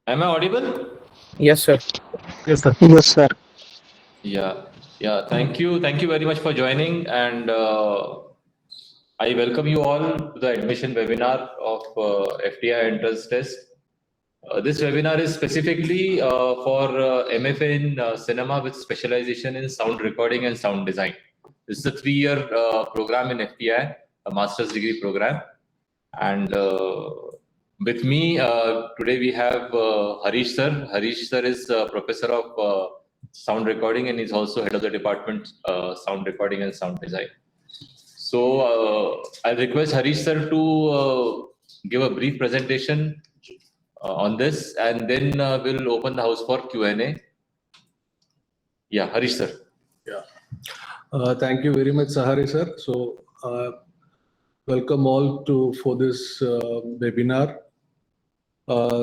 Am I audible? Yes, sir. Yes, sir. Yes, sir. Yeah. Thank you very much for joining, and I welcome you all to the admission webinar of FTI entrance test. This webinar is specifically for MFA in cinema with specialization in sound recording and sound design. This is a 3-year program in FTI, a master's degree program. And with me today we have Harish sir. Harish sir is professor of sound recording and is also head of the department sound recording and sound design. So I'll request Harish sir to give a brief presentation on this, and then we'll open the house for Q&A. Yeah, Harish sir. Yeah. Thank you very much, Sahari sir. So welcome all for this webinar.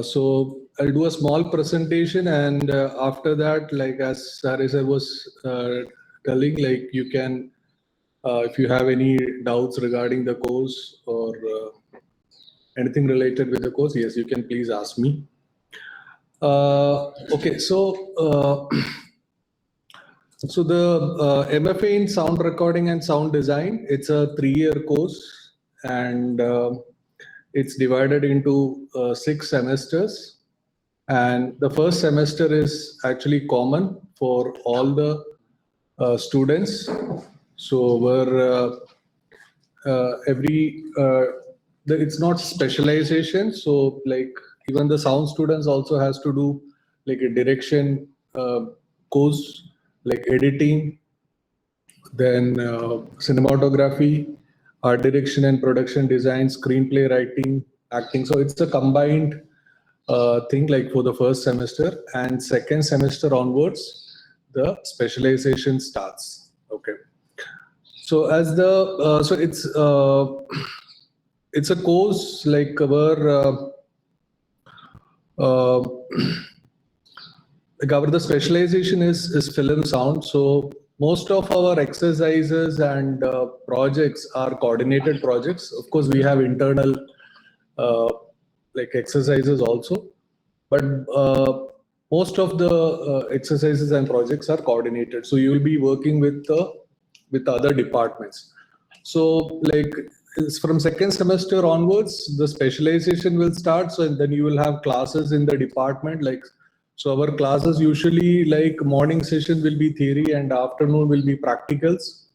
So I'll do a small presentation, and after that, like as Sahari sir was telling, like you can, if you have any doubts regarding the course or anything related with the course, yes, you can please ask me. Okay, so so the MFA in sound recording and sound design, it's a 3-year course, and it's divided into 6 semesters. And the first semester is actually common for all the students. So where it's not specialization. So like even the sound students also has to do like a direction course, like editing, then cinematography, art direction and production design, screenplay writing, acting. So it's a combined thing like for the first semester, and second semester onwards, the specialization starts. Okay. So as the so it's a course like where the specialization is film sound. So most of our exercises and projects are coordinated projects. Of course, we have internal like exercises also, but most of the exercises and projects are coordinated. So you will be working with other departments. So like from second semester onwards, the specialization will start. So then you will have classes in the department. Like so, our classes usually like morning session will be theory and afternoon will be practicals.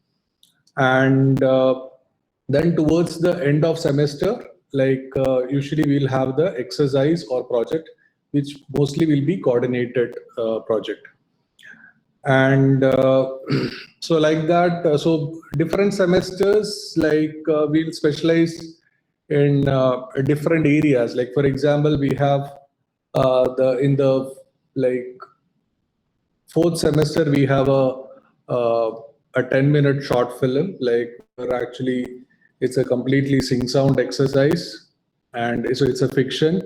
And then towards the end of semester, like usually we'll have the exercise or project, which mostly will be coordinated project. And so like that, so different semesters, like we'll specialize in different areas. Like for example, we have in the like fourth semester, we have a 10-minute short film, like where actually it's a completely sing sound exercise, and so it's a fiction,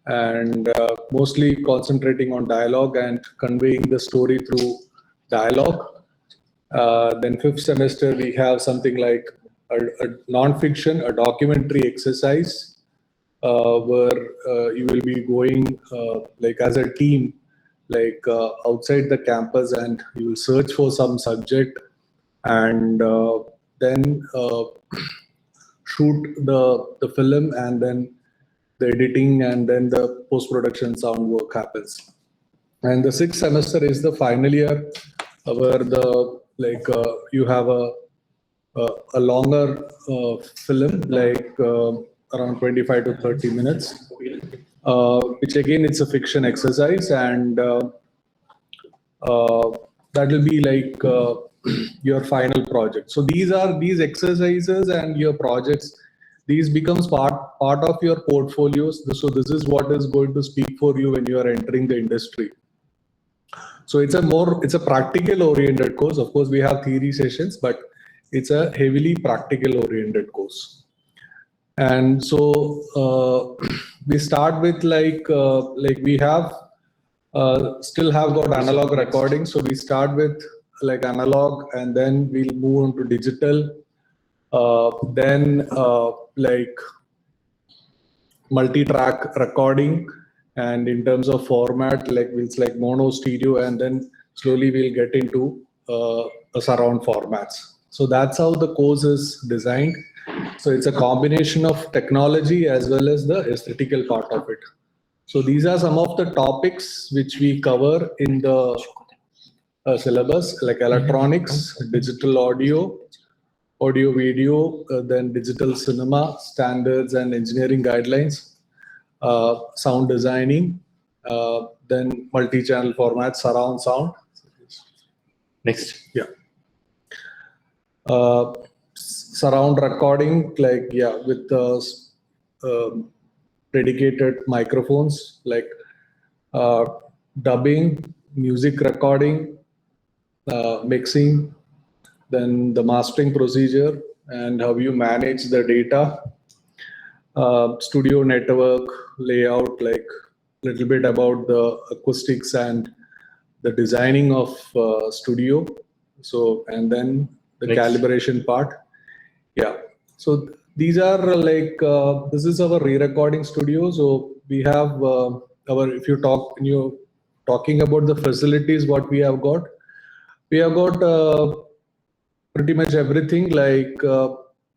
and mostly concentrating on dialogue and conveying the story through dialogue. Then fifth semester, we have something like a non-fiction, a documentary exercise, where you will be going like as a team, like outside the campus, and you will search for some subject, and then shoot the film, and then the editing, and then the post-production sound work happens. And the sixth semester is the final year, where the like you have a longer film, like around 25 to 30 minutes, which again it's a fiction exercise, and that will be like your final project. So these exercises and your projects, these becomes part of your portfolios. So this is what is going to speak for you when you are entering the industry. So it's a practical oriented course. Of course, we have theory sessions, but it's a heavily practical oriented course. And so we start with like we have still have got analog recording. So we start with like analog, and then we'll move on to digital. Then like multi-track recording, And in terms of format, like it's like mono, stereo, and then slowly we'll get into a surround formats. So that's how the course is designed. So it's a combination of technology as well as the aesthetical part of it. So these are some of the topics which we cover in the syllabus, like electronics, digital audio, audio video, then digital cinema, standards and engineering guidelines, sound designing, then multi-channel format, surround sound. Next. Yeah. Surround recording, like, yeah, with dedicated microphones, like dubbing, music recording, mixing, then the mastering procedure and how you manage the data, studio network layout, like a little bit about the acoustics and the designing of studio. So, and then the calibration part. Yeah. So these are like, this is our re-recording studio. So we have if you're talking about the facilities, what we have got pretty much everything, like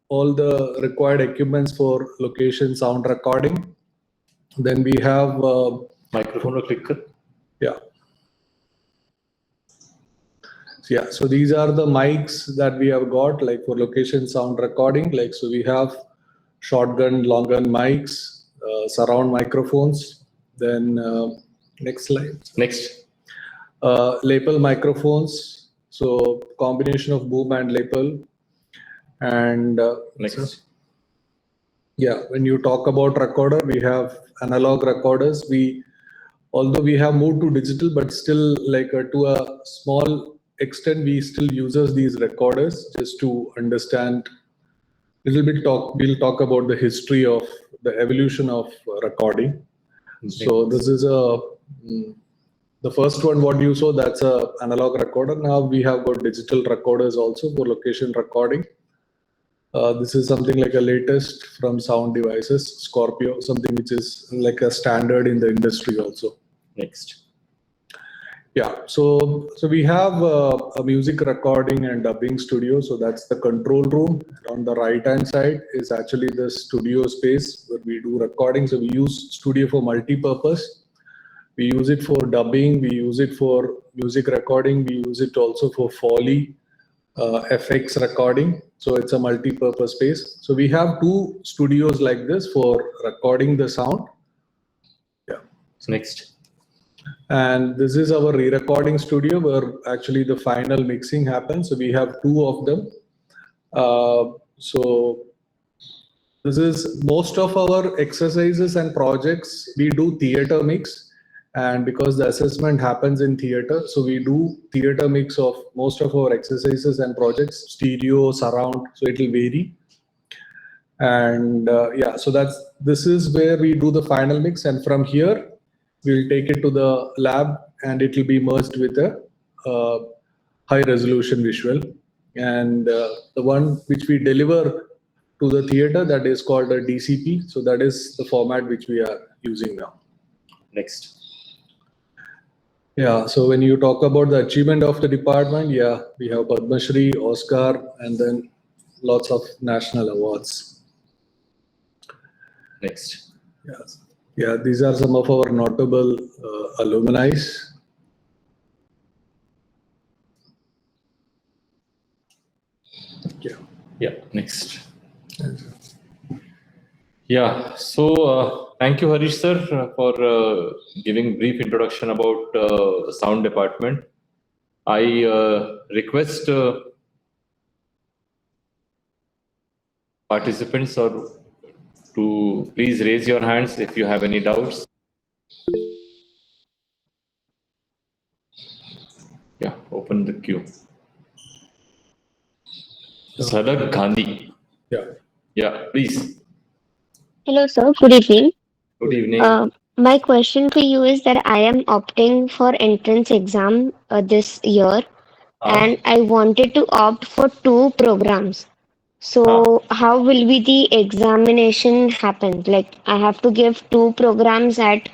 all the required equipments for location sound recording. Then we have microphone or clicker. Yeah. Yeah, so these are the mics that we have got, like for location sound recording. Like, so we have shotgun, long gun mics, surround microphones. Then next slide. Next. Lapel microphones. So combination of boom and lapel. And next. Yeah, when you talk about recorder, we have analog recorders. Although we have moved to digital, but still, like to a small extent, we still uses these recorders just to understand a little bit. We'll talk about the history of the evolution of recording. So this is the first one what you saw, that's a analog recorder. Now we have got digital recorders also for location recording. This is something like a latest from Sound Devices, Scorpio, something which is like a standard in the industry also. Next. Yeah, so we have a music recording and dubbing studio. So that's the control room. On the right-hand side is actually the studio space where we do recording. So we use studio for multi-purpose. We use it for dubbing. We use it for music recording. We use it also for Foley, FX recording. So it's a multi-purpose space. So we have two studios like this for recording the sound. Yeah. Next. And this is our re-recording studio where actually the final mixing happens. So we have two of them. So this is most of our exercises and projects. We do theater mix, and because the assessment happens in theater, so we do theater mix of most of our exercises and projects, stereo, surround. So it will vary. And yeah, so this is where we do the final mix, and from here we'll take it to the lab and it will be merged with a high resolution visual. And the one which we deliver to the theater, that is called a DCP. So that is the format which we are using now. Next. Yeah, so when you talk about the achievement of the department, yeah, we have Padma Shri, Oscar, and then lots of national awards. Next. Yes. Yeah, these are some of our notable alumni. Yeah, next. Yeah, so thank you, Harish sir, for giving brief introduction about sound department. I request participants to please raise your hands if you have any doubts. Yeah, open the queue. Sadak Gandhi. Yeah. Yeah, please. Hello, sir. Good evening. Good evening. My question for you is that I am opting for entrance exam this year, and I wanted to opt for two programs. So how will be the examination happen? Like I have to give two programs at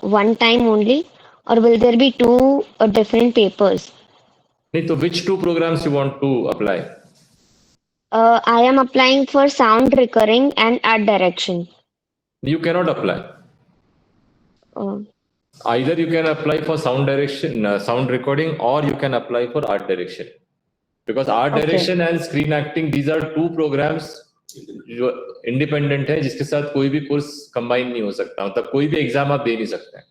one time only, or will there be two different papers? So which two programs you want to apply? I am applying for sound recording and art direction. You cannot apply. Uh, Either you can apply for sound direction, sound recording, or you can apply for art direction. Because art okay. direction and screen acting, these are two programs जो independent है, जिसके साथ कोई भी course combine नहीं हो सकता, मतलब कोई भी एग्जाम आप दे नहीं सकते हैं.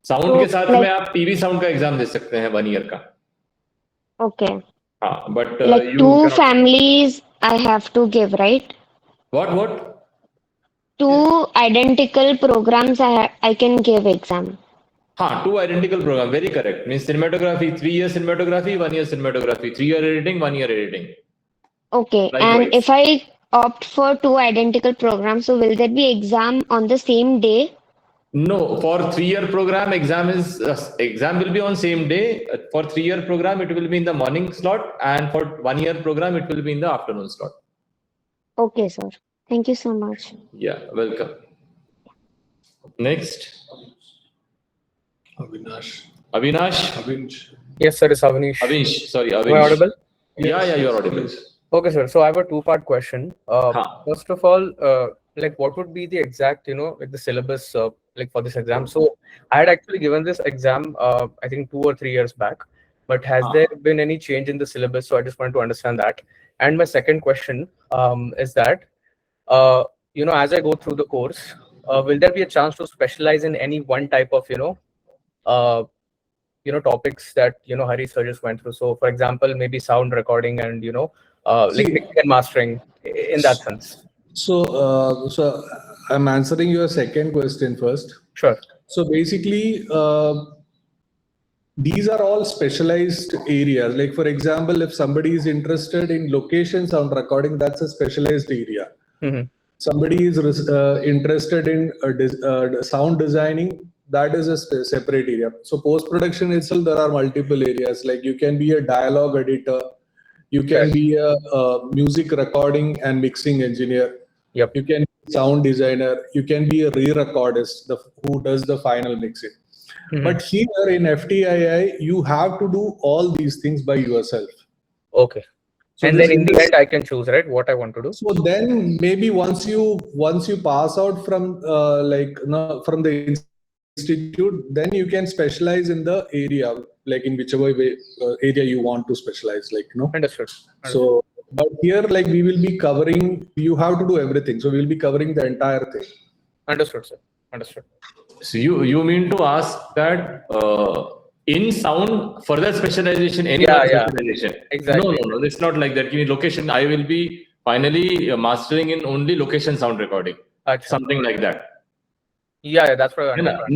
साउंड के साथ में आप टीवी साउंड का एग्जाम दे सकते हैं 1 ईयर का. Okay. हाँ, but Like you two cannot. families I have to give, right? What? Two identical programs I can give exam. हाँ, two identical program, very correct. Means cinematography, 3 year cinematography, 1 year cinematography, 3 year editing, 1 year editing. Okay, Likewise. and if I opt for two identical programs, so will there be exam on the same day? No, for 3 year program, exam will be on same day. For 3 year program, it will be in the morning slot, and for 1 year program, it will be in the afternoon slot. Okay, sir. Thank you so much. Yeah, welcome. Next, Avinash. Yes, sir, it's Avnish. Avish, sorry, Avish. Am I audible? Yeah, you're audible. Okay, sir. So I have a two-part question. First of all, like what would be the exact, like the syllabus, like for this exam? So I had actually given this exam, I think 2 or 3 years back, but has there been any change in the syllabus? So I just wanted to understand that. And my second question is that, as I go through the course, will there be a chance to specialize in any one type of, topics that Hari sir just went through? So for example, maybe sound recording and like mixing and mastering in that sense. So I'm answering your second question first. Sure. So basically, these are all specialized areas. Like for example, if somebody is interested in location sound recording, that's a specialized area. Mm-hmm. Somebody is interested in sound designing, that is a separate area. So post-production itself, there are multiple areas. Like you can be a dialogue editor, you can be a music recording and mixing engineer. Yep. You can be a sound designer, you can be a re-recordist who does the final mixing. Mm-hmm. But here in FTii, you have to do all these things by yourself. Okay. So and then in the end, I can choose, right, what I want to do. So then maybe once you pass out from from the institute, then you can specialize in the area, like in whichever way area you want to specialize, Understood. So but here, like, we will be covering, you have to do everything, so we'll be covering the entire thing. Understood, sir. Understood. So you mean to ask that in sound further specialization, any specialization? Exactly. No, it's not like that. Give me location, I will be finally mastering in only location sound recording. Something like that. Yeah, that's what I understand.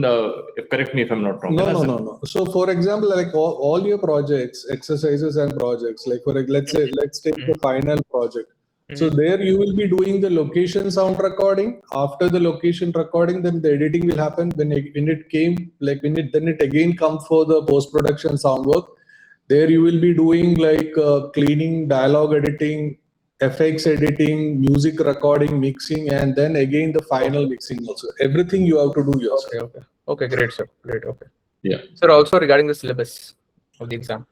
No. Correct me if I'm not wrong. No. So for example, like all your projects, exercises and projects, like let's take the final project. So there you will be doing the location sound recording. After the location recording, then the editing will happen. Then it again comes for the post-production sound work. There you will be doing like cleaning, dialogue editing, effects editing, music recording, mixing, and then again the final mixing also. Everything you have to do yourself. Okay, great, sir. Great, okay. Yeah. Sir, also regarding the syllabus of the exam.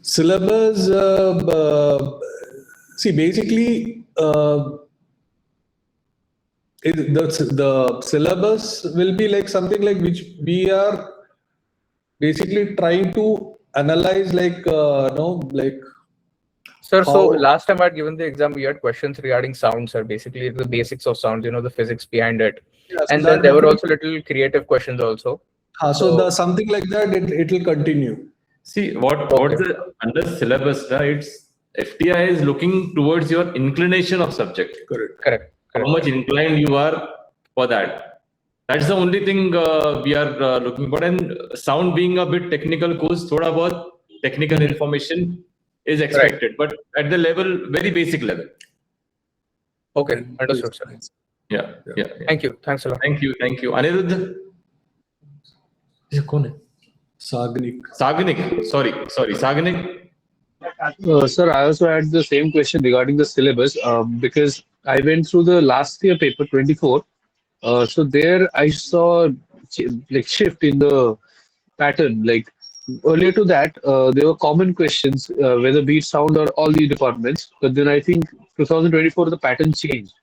Syllabus, see, basically, the syllabus will be like something like which we are basically trying to analyze, Sir, so last time I had given the exam, we had questions regarding sound, sir. Basically, the basics of sound, the physics behind it. Yeah, so and then there were also little creative questions also. So something like that, it will continue. See, under syllabus, it's FTI is looking towards your inclination of subject. Correct. How much inclined you are for that. That's the only thing we are looking for. And sound being a bit technical course, thoda bahut technical information is expected, but at the level, very basic level. Okay, understood, sir. Yeah. Thank you. Thanks a lot. Thank you. Aniruddha? Sagnik. Sagnik. Sorry. Sagnik. Sir, I also had the same question regarding the syllabus because I went through the last year paper 24. So there I saw like shift in the pattern. Like earlier to that, there were common questions, whether be it sound or all the departments. But then I think 2024 the pattern changed.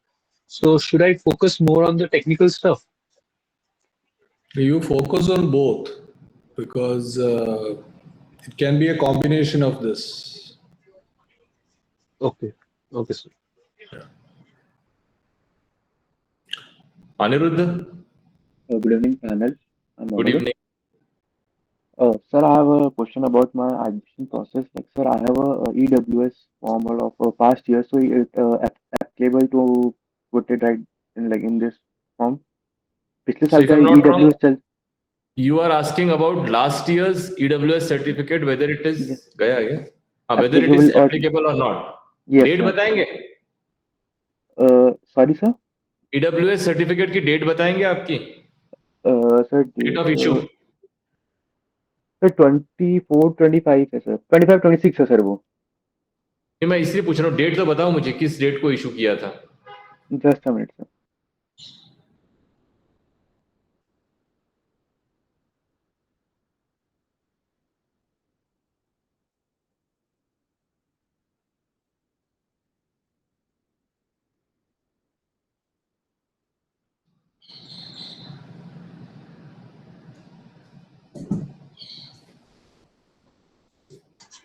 So should I focus more on the technical stuff? You focus on both because it can be a combination of this. Okay. Okay, sir. Aniruddha, Good evening, panel. I'm good audible. evening. Sir, I have a question about my admission process. Like, sir, I have a EWS form of past year, so it applicable to put it right in like in this form. पिछले So साल if का I'm not wrong, EWS चल you are asking about last year's EWS certificate, whether it is Yes. gaya क्या? Whether it is applicable or not. yes, Date sir. बताएंगे? Sorry, sir. EWS certificate की date बताएंगे आपकी? Sir, Date of issue. sir 24-25 है sir. 25-26 है sir वो. नहीं, मैं इसलिए पूछ रहा हूँ, डेट तो बताओ मुझे, किस डेट को इशू किया था? Just a minute, sir.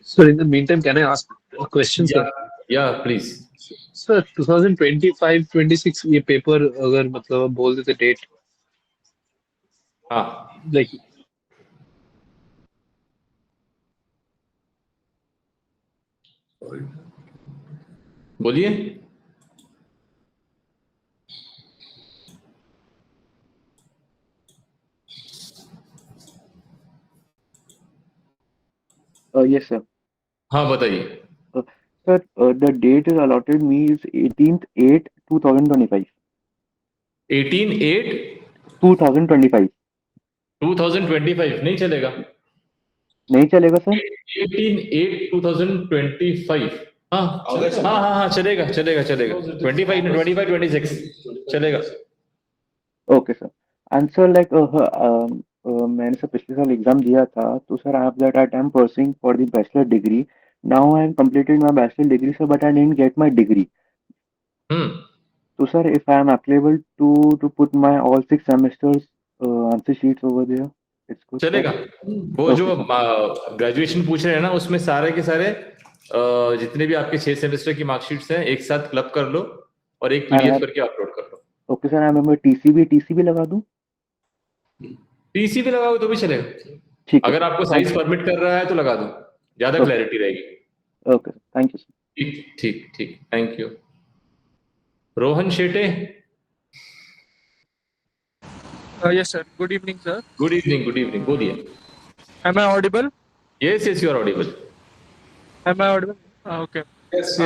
Sir, in the meantime, can I ask a question, sir? Yeah, please. Sir, 2025-26 ये पेपर अगर मतलब बोल देते डेट हाँ, like बोलिए. Yes, sir. हाँ, बताइए. Sir, the date is allotted me is 18/8/2025. 18/8 2025 2025 नहीं चलेगा. नहीं चलेगा सर. 18/8/2025. हाँ हाँ हाँ हाँ, चलेगा चलेगा चलेगा. 25 नहीं, 25-26 चलेगा. Okay sir. And sir like मैंने सर पिछले साल एग्जाम दिया था तो सर आप that I am pursuing for the bachelor degree. Now I am completed my bachelor degree sir but I didn't get my degree. तो sir if I am applicable to put my all 6 semesters answer sheets over there it's good. चलेगा. वो जो graduation पूछ रहे हैं ना, उसमें सारे के सारे जितने भी आपके 6 सेमेस्टर की मार्कशीट्स हैं एक साथ क्लब कर लो और एक पीडीएफ करके अपलोड कर लो. Okay sir. मैं टीसीबी लगा दूं. टीसीबी लगाओ तो भी चलेगा. ठीक है. अगर आपको साइज परमिट कर रहा है तो लगा दो, ज्यादा क्लैरिटी रहेगी. Okay sir. Thank you sir. ठीक ठीक ठीक, thank you. Rohan Shete. Yes, sir. Good evening, sir. Good evening. बोलिए. Am I audible? Yes, you are audible. Am I audible? Okay. Yes.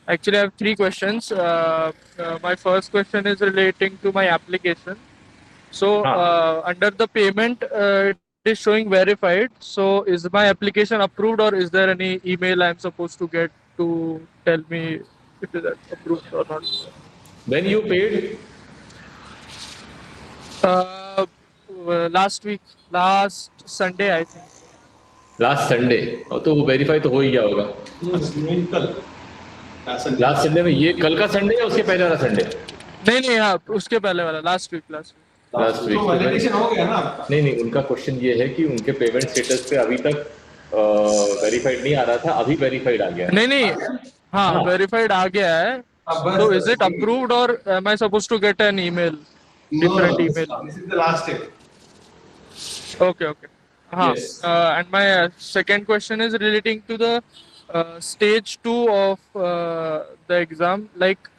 Actually, I have 3 questions. My first question is relating to my application. So, under the payment, it is showing verified. So, is my application approved, or is there any email I am supposed to get to tell me if it is approved or not? When you paid? Last Sunday, I think. Last Sunday. तो वो verify तो हो ही गया होगा. Last Sunday में, ये कल का संडे या उसके पहले वाला संडे? नहीं हाँ, उसके पहले वाला लास्ट वीक. तो वैलिडेशन हो गया ना. नहीं, उनका क्वेश्चन ये है कि उनके पेमेंट स्टेटस पे अभी तक वेरीफाइड नहीं आ रहा था, अभी वेरीफाइड आ गया है. नहीं हाँ, वेरीफाइड आ गया है. तो इज इट अप्रूव्ड और am I supposed to get an email, different email? This is the last step. Okay. And my second question is relating to the stage 2 of the exam. Like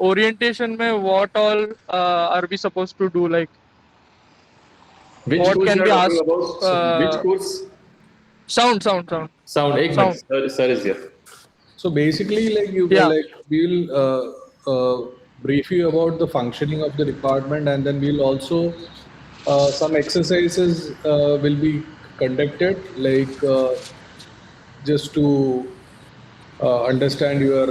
orientation mein what all are we supposed to do? Like what can be asked? Which course? Sound. Ek minute, sir is here. So basically, we'll brief you about the functioning of the department, and then we'll also some exercises will be conducted. Like just to understand your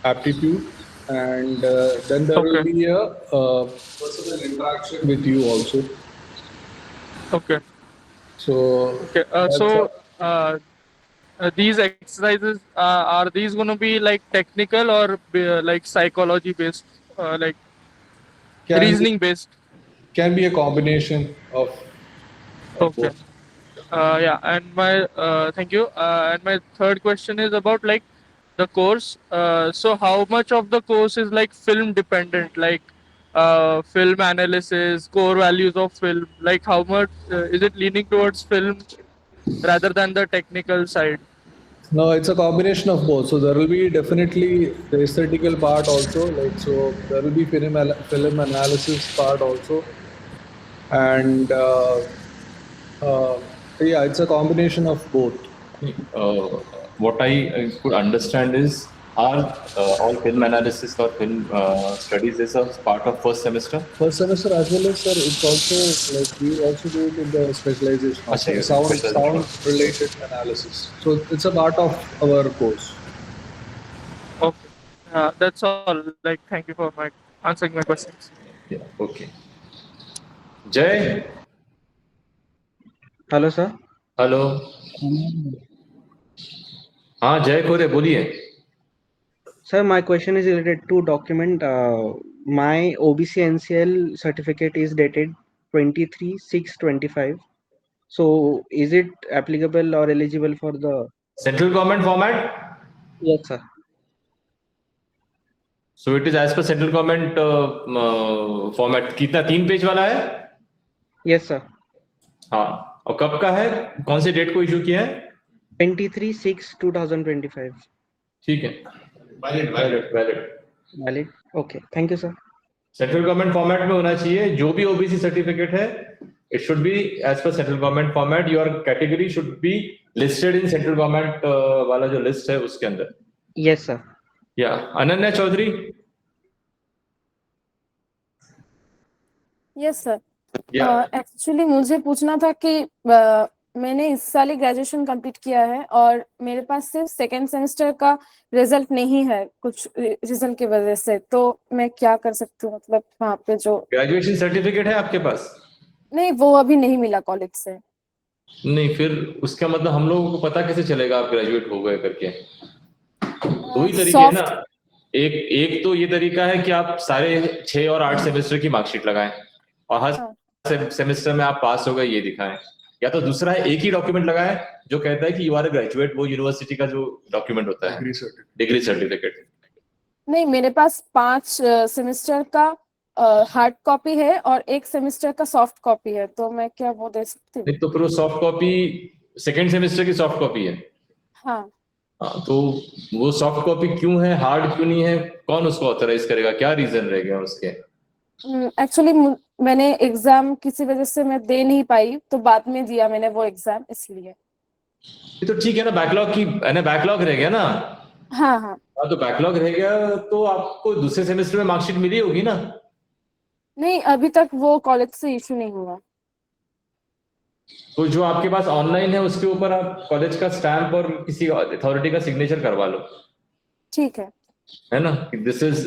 aptitude, and then there will Okay. be a personal interaction with you also. Okay. So Okay. that's These exercises are these going to be like technical or like psychology based, like can be, reasoning based? can be a combination of Okay. both. Yeah, and my thank you. And my third question is about like the course. So how much of the course is like film dependent, like film analysis, core values of film? Like how much is it leaning towards film rather than the technical side? No, it's a combination of both. So there will be definitely the aesthetical part also. Like, so there will be film analysis part also, and yeah, it's a combination of both. What I could understand is, are all film analysis or film studies is a part of first semester? First semester as well as, sir, it's also like we also do it in the specialization Achha, also, ये sound specialization. related analysis. So it's a part of our course. Okay. That's all. Like, thank you for answering my questions. Yeah. Okay. Jay. Hello, sir. Hello. हाँ जय कोरे बोलिए. Sir, my question is related to document. My OBC NCL certificate is dated 23/6/25. So, is it applicable or eligible for the? Central government format. Yes, sir. So it is as per central government format. कितना 3 page वाला है? Yes, sir. हाँ. और कब का है? कौन से डेट को इशू किया है? 23/6/2025. ठीक है. Valid. Valid. Okay. Thank you, sir. Central government format में होना चाहिए. जो भी ओबीसी सर्टिफिकेट है, it should be as per central government format. Your category should be listed in central government वाला जो list है उसके अंदर. Yes, sir. Yeah. Ananya Chaudhary. Yes sir. Yeah. Actually मुझे पूछना था कि मैंने इस साल ही ग्रेजुएशन कंप्लीट किया है और मेरे पास सिर्फ सेकेंड सेमेस्टर का रिजल्ट नहीं है कुछ रीजन की वजह से, तो मैं क्या कर सकती हूँ? मतलब वहाँ पे जो ग्रेजुएशन सर्टिफिकेट है आपके पास? नहीं, वो अभी नहीं मिला कॉलेज से. नहीं, फिर उसका मतलब हम लोगों को पता कैसे चलेगा आप ग्रेजुएट हो गए करके? दो ही तरीके है ना. एक तो ये तरीका है कि आप सारे 6 और 8 सेमेस्टर की मार्कशीट लगाएं और हर सेमेस्टर में आप पास हो गए ये दिखाएं, या तो दूसरा है एक ही डॉक्यूमेंट लगाएं जो कहता है कि यू आर अ ग्रेजुएट, वो यूनिवर्सिटी का जो डॉक्यूमेंट होता है डिग्री सर्टिफिकेट. नहीं, मेरे पास 5 सेमेस्टर का हार्ड कॉपी है और 1 सेमेस्टर का सॉफ्ट कॉपी है, तो मैं क्या वो दे सकती हूँ? नहीं तो फिर वो सॉफ्ट कॉपी सेकंड सेमेस्टर की सॉफ्ट कॉपी है. हाँ. तो वो सॉफ्ट कॉपी क्यों है, हार्ड क्यों नहीं है, कौन उसको ऑथराइज करेगा, क्या रीजन रहेगा उसके? एक्चुअली मैंने एग्जाम किसी वजह से मैं दे नहीं पाई, तो बाद में दिया मैंने वो एग्जाम, इसलिए. ये तो ठीक है ना, बैकलॉग रह गया ना. हाँ. तो बैकलॉग रह गया तो आपको दूसरे सेमेस्टर में मार्कशीट मिली होगी ना? नहीं, अभी तक वो कॉलेज से इशू नहीं हुआ. तो जो आपके पास ऑनलाइन है उसके ऊपर आप कॉलेज का स्टैंप और किसी अथॉरिटी का सिग्नेचर करवा लो. ठीक है ना? दिस इज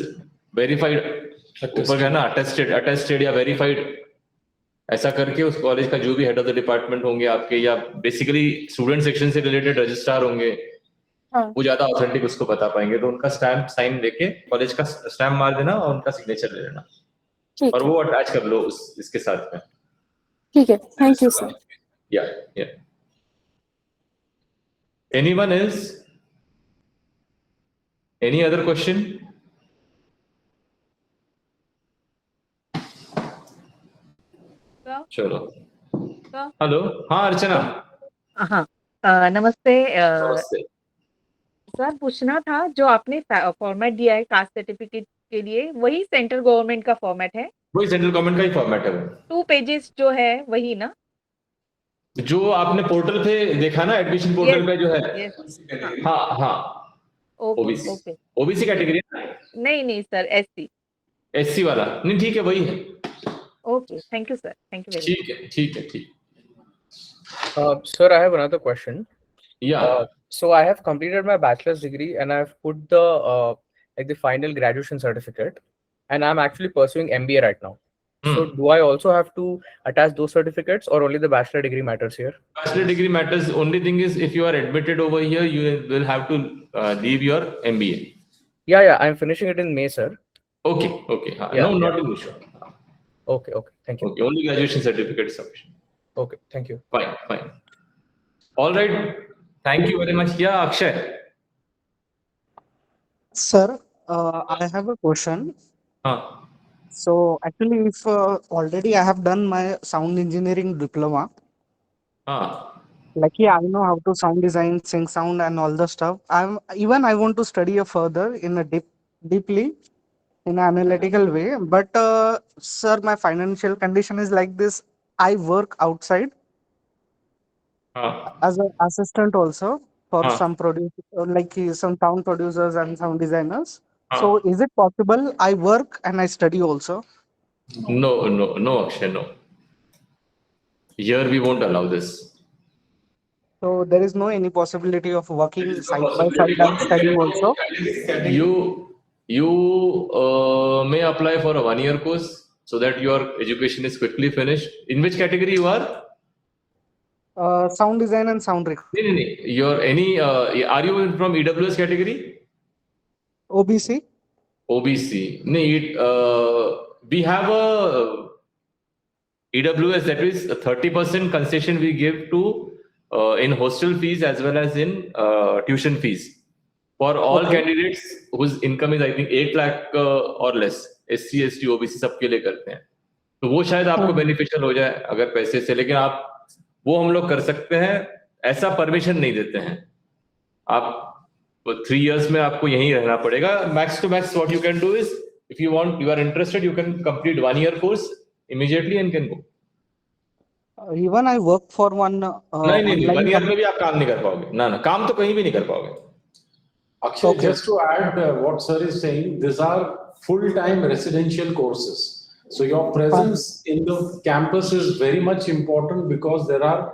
वेरीफाइड ऊपर है ना, अटेस्टेड या वेरीफाइड, ऐसा करके उस कॉलेज का जो भी हेड ऑफ द डिपार्टमेंट होंगे आपके, या बेसिकली स्टूडेंट सेक्शन से रिलेटेड रजिस्ट्रार होंगे, वो ज्यादा ऑथेंटिक उसको बता पाएंगे. तो उनका स्टैंप साइन लेके कॉलेज का स्टैंप मार देना और उनका सिग्नेचर ले लेना और वो अटैच कर लो इसके साथ में. ठीक है. Thank you sir. Yeah. Anyone else? Any other question? चलो. हेलो. हाँ अर्चना. हाँ. नमस्ते. नमस्ते. सर पूछना था, जो आपने फॉर्मेट दिया है कास्ट सर्टिफिकेट के लिए, वही सेंट्रल गवर्नमेंट का फॉर्मेट है? वही सेंट्रल गवर्नमेंट का ही फॉर्मेट है. 2 पेजेस जो है वही ना? जो आपने पोर्टल पे देखा ना, एडमिशन पोर्टल पे जो है. हाँ. OBC category. नहीं सर, एससी वाला नहीं. ठीक है, वही है. Okay, thank you sir. Thank you very much. ठीक है. Sir, I have another question. Yeah. So I have completed my bachelor's degree and I've put the like the final graduation certificate, and I'm actually pursuing MBA right now. So do I also have to attach those certificates, or only the bachelor degree matters here? Bachelor degree matters. Only thing is, if you are admitted over here, you will have to leave your MBA. Yeah, I'm finishing it in May, sir. Okay. Yeah, No, not an issue. Okay, thank you. Okay, only graduation certificate is sufficient. Okay, thank you. Fine. All right. Thank you very much. Yeah, Akshay. Sir, I have a question. Huh. So actually, if already I have done my sound engineering diploma, like I know how to sound design, sing sound, and all the stuff. I want to study a further in a deeply in an analytical way. But sir, my financial condition is like this. I work outside as an assistant also for some some sound producers and sound designers. So is it possible I work and I study also? No, Akshay, no. Here we won't allow this. So there is no any possibility of There working is no side by possibility. side and studying also. You may apply for a 1-year course so that your education is quickly finished. In which category you are? Sound design and sound recording. Are you from EWS category? OBC. OBC. We have a EWS, that is a 30% concession we give to in hostel fees as well as in tuition fees for all candidates whose income is I think 8 lakh or less. SC, ST, OBC सबके लिए करते हैं. तो वो शायद आपको beneficial हो जाए अगर पैसे से, लेकिन आप वो हम लोग कर सकते हैं, ऐसा परमिशन नहीं देते हैं. आप 3 years में आपको यहीं रहना पड़ेगा. Max to max what you can do is, if you are interested, you can complete 1-year course immediately and can go. Even I work for one नहीं 1 year में भी आप काम नहीं कर पाओगे. ना काम तो कहीं भी नहीं कर पाओगे. Akshay, just to add what sir is saying, these are full-time residential courses. So your presence in the campus is very much important because there are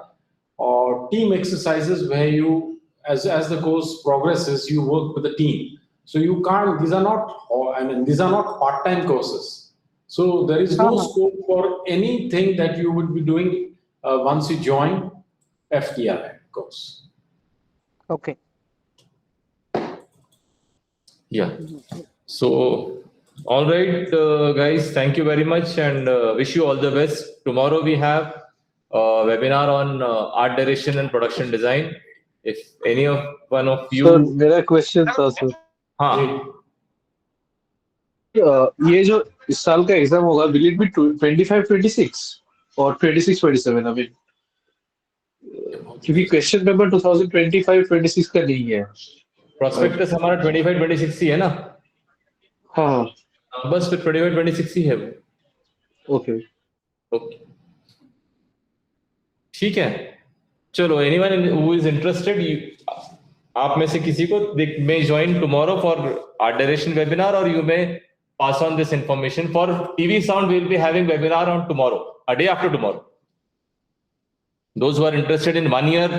team exercises where you, as the course progresses, you work with the team. So you can't, these are not part-time courses. So there is no scope for anything that you would be doing once you join FTI course. Okay. Yeah. So, all right, guys, thank you very much and wish you all the best. Tomorrow we have a webinar on art direction and production design. If any of one of you... Sir, मेरा question था sir. हाँ. ये जो इस साल का exam होगा, will it be 25-26 or 26-27? I mean, क्योंकि क्वेश्चन पेपर 2025-26 का नहीं है. प्रोस्पेक्टस हमारा 25-26 ही है ना. हाँ बस फिर 25-26 ही है वो. ओके ठीक है. चलो, एनीवन हु इज इंटरेस्टेड, आप में से किसी को may join tomorrow for art direction webinar, or you may pass on this information. For TV sound, we will be having webinar on tomorrow, a day after tomorrow. Those who are interested in 1-year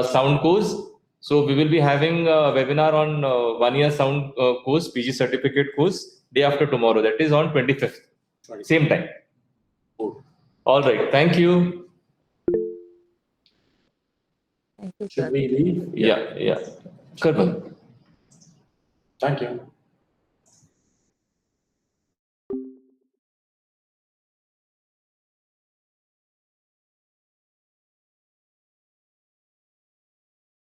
sound course, so we will be having a webinar on 1-year sound course, PG certificate course, day after tomorrow. That is on 25th, same time. All right. Thank you. Thank you, sir. Should we leave? Yeah. Karban. Thank you.